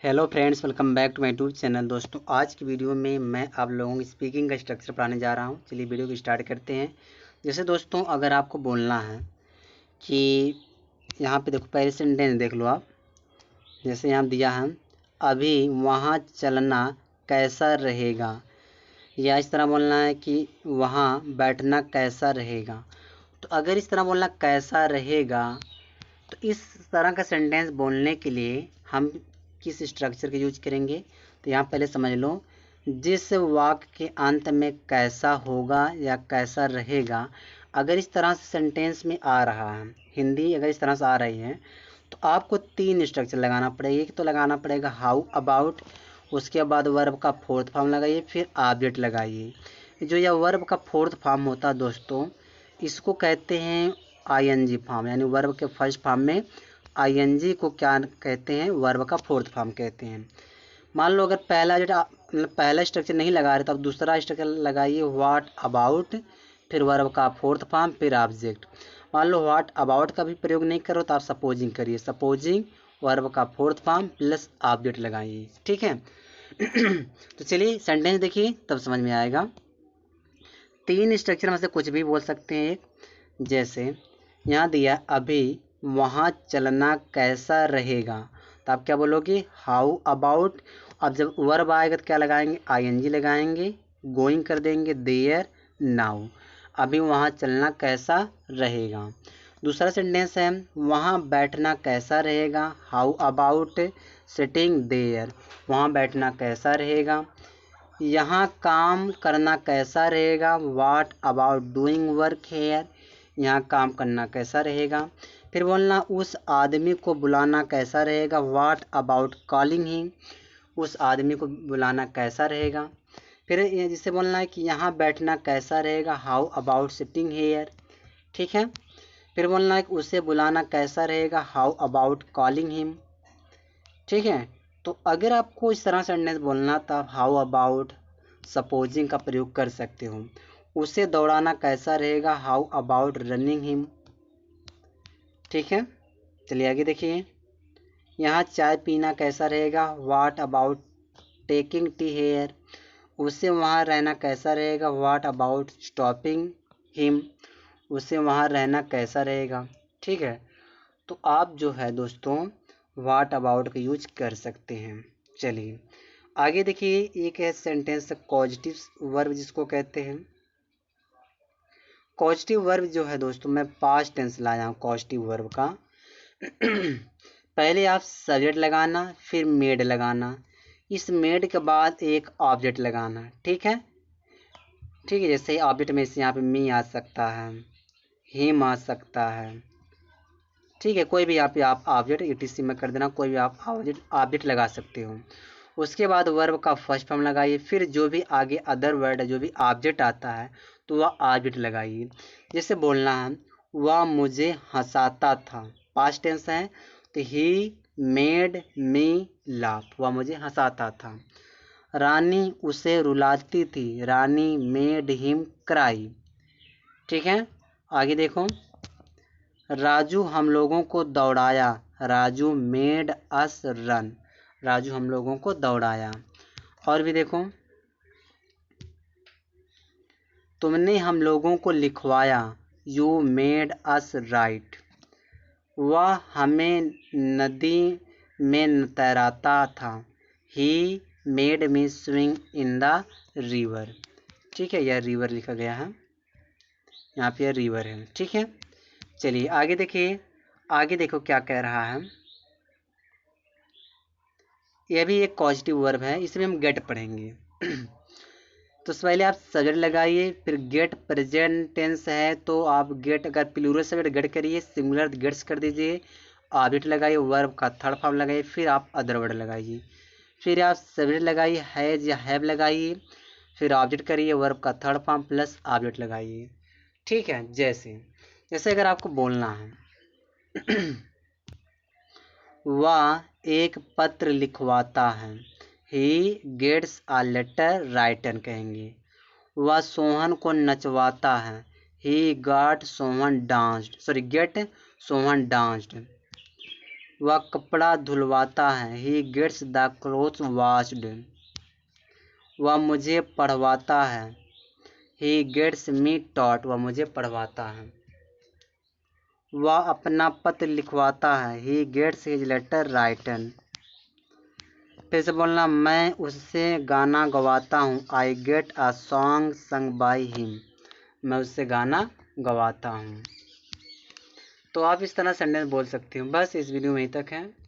Hello friends, welcome back to my YouTube channel. दोस्तों, आज की वीडियो में मैं आप लोगों को स्पीकिंग का स्ट्रक्चर पढ़ाने जा रहा हूं। चलिए वीडियो को स्टार्ट करते हैं। जैसे दोस्तों, अगर आपको बोलना है कि यहाँ पे देखो, पहले सेंटेंस देख लो आप। जैसे यहाँ दिया है, अभी वहाँ चलना कैसा रहेगा, या इस तरह बोलना है कि वहाँ बैठना कैसा रहेगा। तो अगर इस तरह बोलना कैसा रहेगा, तो इस तरह का सेंटेंस बोलने के लिए हम किस स्ट्रक्चर का यूज करेंगे। तो यहाँ पहले समझ लो, जिस वाक्य के अंत में कैसा होगा या कैसा रहेगा, अगर इस तरह से सेंटेंस में आ रहा है, हिंदी अगर इस तरह से आ रही है, तो आपको 3 स्ट्रक्चर लगाना पड़ेगा। एक तो लगाना पड़ेगा हाउ अबाउट, उसके बाद वर्ब का फोर्थ फॉर्म लगाइए, फिर ऑब्जेक्ट लगाइए। जो यह वर्ब का फोर्थ फॉर्म होता है दोस्तों, इसको कहते हैं आईएनजी फॉर्म, यानी वर्ब के फर्स्ट फॉर्म में आईएनजी को क्या कहते हैं, वर्ब का फोर्थ फॉर्म कहते हैं। मान लो अगर पहला स्ट्रक्चर नहीं लगा रहे, तो आप दूसरा स्ट्रक्चर लगाइए, व्हाट अबाउट, फिर वर्ब का फोर्थ फॉर्म, फिर ऑब्जेक्ट। मान लो व्हाट अबाउट का भी प्रयोग नहीं करो, तो आप सपोजिंग करिए, सपोजिंग वर्ब का फोर्थ फॉर्म प्लस ऑब्जेक्ट लगाइए। ठीक है। तो चलिए सेंटेंस देखिए, तब समझ में आएगा। 3 स्ट्रक्चर में से कुछ भी बोल सकते हैं एक। जैसे यहाँ दिया, अभी वहाँ चलना कैसा रहेगा, तो आप क्या बोलोगे, हाउ अबाउट। अब जब वर्ब आएगा तो क्या लगाएंगे, आईएनजी लगाएंगे, गोइंग कर देंगे देयर नाउ। अभी वहाँ चलना कैसा रहेगा। दूसरा सेंटेंस है, वहाँ बैठना कैसा रहेगा, हाउ अबाउट सिटिंग देयर, वहाँ बैठना कैसा रहेगा। यहाँ काम करना कैसा रहेगा, what about doing work here, यहाँ काम करना कैसा रहेगा। फिर बोलना, उस आदमी को बुलाना कैसा रहेगा, व्हाट अबाउट कॉलिंग हिम, उस आदमी को बुलाना कैसा रहेगा। फिर जिसे बोलना है कि यहाँ बैठना कैसा रहेगा, हाउ अबाउट सिटिंग हेयर। ठीक है। फिर बोलना है कि उसे बुलाना कैसा रहेगा, हाउ अबाउट कॉलिंग हिम। ठीक है। तो अगर आपको इस तरह सेंटेंस बोलना, तो आप हाउ अबाउट सपोजिंग का प्रयोग कर सकते हो। उसे दौड़ाना कैसा रहेगा, हाउ अबाउट रनिंग हिम। ठीक है। चलिए आगे देखिए, यहाँ चाय पीना कैसा रहेगा, what about taking tea here, उसे वहाँ रहना कैसा रहेगा, व्हाट अबाउट स्टॉपिंग हिम, उसे वहाँ रहना कैसा रहेगा। ठीक है। तो आप जो है दोस्तों, व्हाट अबाउट का यूज कर सकते हैं। चलिए आगे देखिए, एक है सेंटेंस कॉजेटिव वर्ब जिसको कहते हैं। कॉजेटिव वर्ब जो है दोस्तों, मैं पास्ट टेंस लाया हूँ कॉजेटिव वर्ब का। पहले आप सब्जेक्ट लगाना, फिर मेड लगाना, इस मेड के बाद एक ऑब्जेक्ट लगाना। ठीक है। ठीक है। जैसे ऑब्जेक्ट में से यहाँ पे मी आ सकता है, हिम आ सकता है। ठीक है। कोई भी यहाँ पे आप ऑब्जेक्ट ईटीसी में कर देना, कोई भी आप ऑब्जेक्ट लगा सकते हो। उसके बाद वर्ब का फर्स्ट फॉर्म लगाइए, फिर जो भी आगे अदर वर्ड है, जो भी ऑब्जेक्ट आता है, तो वह ऑब्जेक्ट लगाइए। जैसे बोलना है, वह मुझे हंसाता था, पास्ट टेंस है, तो ही मेड मी लाफ, वह मुझे हंसाता था। रानी उसे रुलाती थी, रानी मेड हिम क्राई। ठीक है। आगे देखो, राजू हम लोगों को दौड़ाया, Raju made us run, Raju हम लोगों को दौड़ाया। और भी देखो, तुमने हम लोगों को लिखवाया, यू मेड अस राइट, वह हमें नदी में तैराता था, he made me swing in the river. ठीक है। यह रिवर लिखा गया है, यहाँ पे रिवर है। ठीक है। चलिए आगे देखिए, आगे देखो क्या कह रहा है। यह भी एक पॉजिटिव वर्ब है, इसमें हम गेट पढ़ेंगे। तो पहले आप सब्जेक्ट लगाइए, फिर गेट प्रेजेंट टेंस है तो आप गेट, अगर प्लूरल सब्जेक्ट गेट करिए, सिंगुलर गेट्स कर दीजिए, ऑब्जेक्ट लगाइए, वर्ब का थर्ड फॉर्म लगाइए, फिर आप अदर वर्ड लगाइए। फिर आप सब्जेक्ट लगाइए, हैज या हैव लगाइए, फिर ऑब्जेक्ट करिए, वर्ब का थर्ड फॉर्म प्लस ऑब्जेक्ट लगाइए। ठीक है। जैसे जैसे अगर आपको बोलना है, वह एक पत्र लिखवाता है, he gets a letter written कहेंगे। वह सोहन को नचवाता है, he got Sohan danced, sorry get Sohan danced. वह कपड़ा धुलवाता है, he gets the clothes washed. वह मुझे पढ़वाता है, ही गेट्स मी टॉट। वह मुझे पढ़वाता है। वह अपना पत्र लिखवाता है, he gets his letter written. फिर से बोलना, मैं उससे गाना गवाता हूँ, I get a song sung by him. मैं उससे गाना गवाता हूँ। तो आप इस तरह सेंटेंस बोल सकते हो। बस इस वीडियो में यहीं तक है।